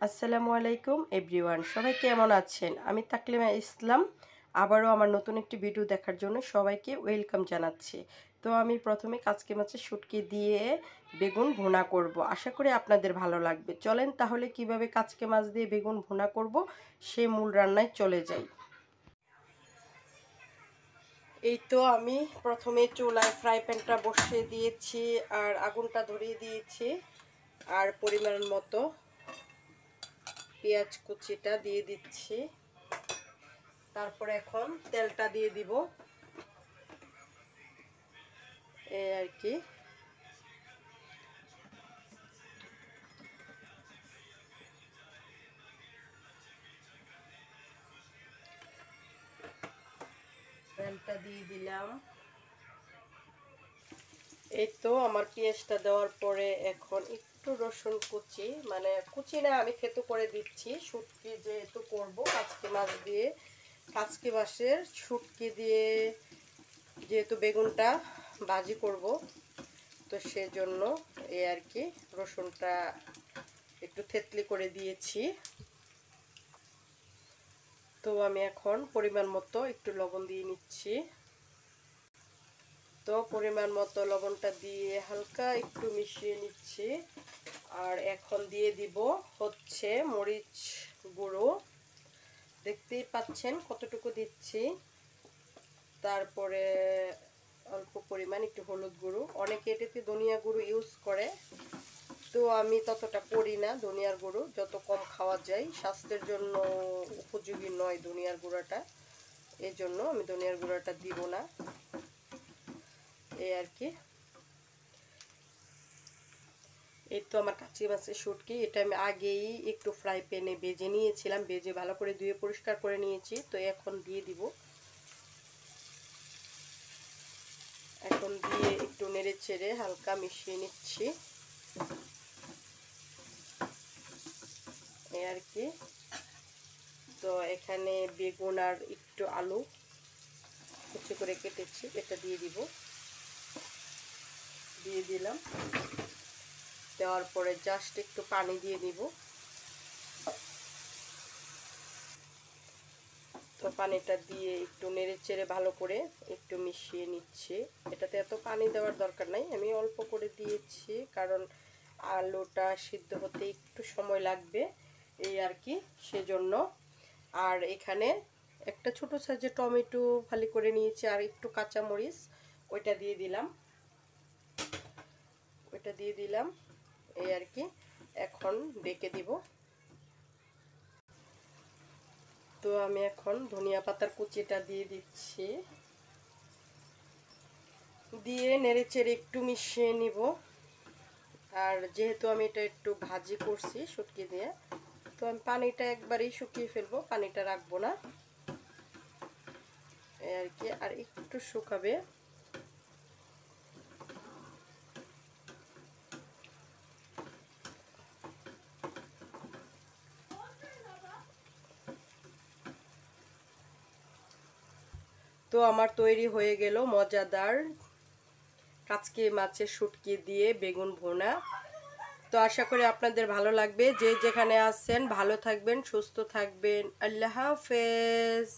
আসসালামু আলাইকুম এভরিওয়ান, সবাই কেমন আছেন? আমি তাকলিমা ইসলাম আবারও আমার নতুন একটি ভিডিও দেখার জন্য সবাইকে ওয়েলকাম জানাচ্ছি। তো আমি প্রথমে কাচকি মাছের শুটকি দিয়ে বেগুন ভুনা করব। আশা করি আপনাদের ভালো লাগবে। চলেন তাহলে কিভাবে কাচকি মাছ দিয়ে বেগুন ভুনা করব সেই মূল রান্নায় চলে যাই। এই তো আমি প্রথমে চুলায় ফ্রাই প্যানটা বসিয়ে দিয়েছি আর আগুনটা ধরিয়ে দিয়েছি, আর পরিমাণ মতো পেঁয়াজ কুচিটা দিয়ে দিচ্ছি। তারপরে এখন তেলটা দিয়ে দিব, এই আর কি। তেলটা দিয়ে দিলাম। এই তো আমার পেঁয়াজটা দেওয়ার পরে এখন একটু রসুন কুচি, মানে কুচি না, আমি থেতো করে দিচ্ছি। শুটকি যেহেতু করব কাচকি মাছ দিয়ে, কাচকি মাছের শুটকি দিয়ে যেহেতু বেগুনটা ভাজি করব, তো সেজন্য এই আর কি রসুনটা একটু থেতলি করে দিয়েছি। তো আমি এখন পরিমাণ মতো একটু লবণ দিয়ে নিচ্ছি। তো পরিমাণ মতো লবণটা দিয়ে হালকা একটু মিশিয়ে নিচ্ছি। আর এখন দিয়ে দিব হচ্ছে মরিচ গুঁড়ো, দেখতেই পাচ্ছেন কতটুকু দিচ্ছি। তারপরে অল্প পরিমাণ একটু হলুদ গুঁড়ো, অনেকে এটাতে ধনিয়া গুঁড়ো ইউজ করে, তো আমি ততটা করি না। ধনিয়ার গুঁড়ো যত কম খাওয়া যায় স্বাস্থ্যের জন্য উপযোগী নয় ধনিয়ার গুঁড়োটা, এই জন্য আমি ধনিয়ার গুঁড়োটা দিব না, এই আর কি। এই তো আমার কাচকি মাছের শুটকি, এটা আমি আগেই একটু ফ্রাই প্যানে ভেজে নিয়েছিলাম, ভেজে ভালো করে ধুয়ে পরিষ্কার করে নিয়েছি। তো এখন দিয়ে দিব, এখন দিয়ে একটু নেড়ে চেড়ে হালকা মিশিয়ে নিচ্ছি, এই আর কি। তো এখানে বেগুন আর একটু আলু কুচি করে কেটেছি, এটা দিয়ে দিব, দিয়ে দিলাম। দেওয়ার পরে জাস্ট একটু পানি দিয়ে দিব। তো পানিটা দিয়ে একটু নেড়ে চেড়ে ভালো করে একটু মিশিয়ে নিচ্ছি। এটাতে এত পানি দেওয়ার দরকার নাই, আমি অল্প করে দিয়েছি কারণ আলুটা সিদ্ধ হতে একটু সময় লাগবে, এই আর কি, সেজন্য। আর এখানে একটা ছোট সাইজের টমেটো ফালি করে নিয়েছি, আর একটু কাঁচামরিচ, ওইটা দিয়ে দিলাম, এই আর কি। এখন ঢেকে দিব। তো আমি এখন ধনিয়া পাতার কুচিটা দিয়ে দিচ্ছি, দিয়ে নেড়ে চেড়ে একটু মিশিয়ে নিব। আর যেহেতু আমি এটা একটু ভাজি করছি শুটকি দিয়ে, তো আমি পানিটা একবারেই শুকিয়ে ফেলবো, পানিটা রাখবো না, এই আর কি। আর একটু শুকাবে। তো আমার তৈরি হয়ে গেল মজাদার কাচকি মাছের শুটকি দিয়ে বেগুন ভুনা। তো আশা করি আপনাদের ভালো লাগবে। যে যেখানে আছেন ভালো থাকবেন, সুস্থ থাকবেন। আল্লাহ হাফেজ।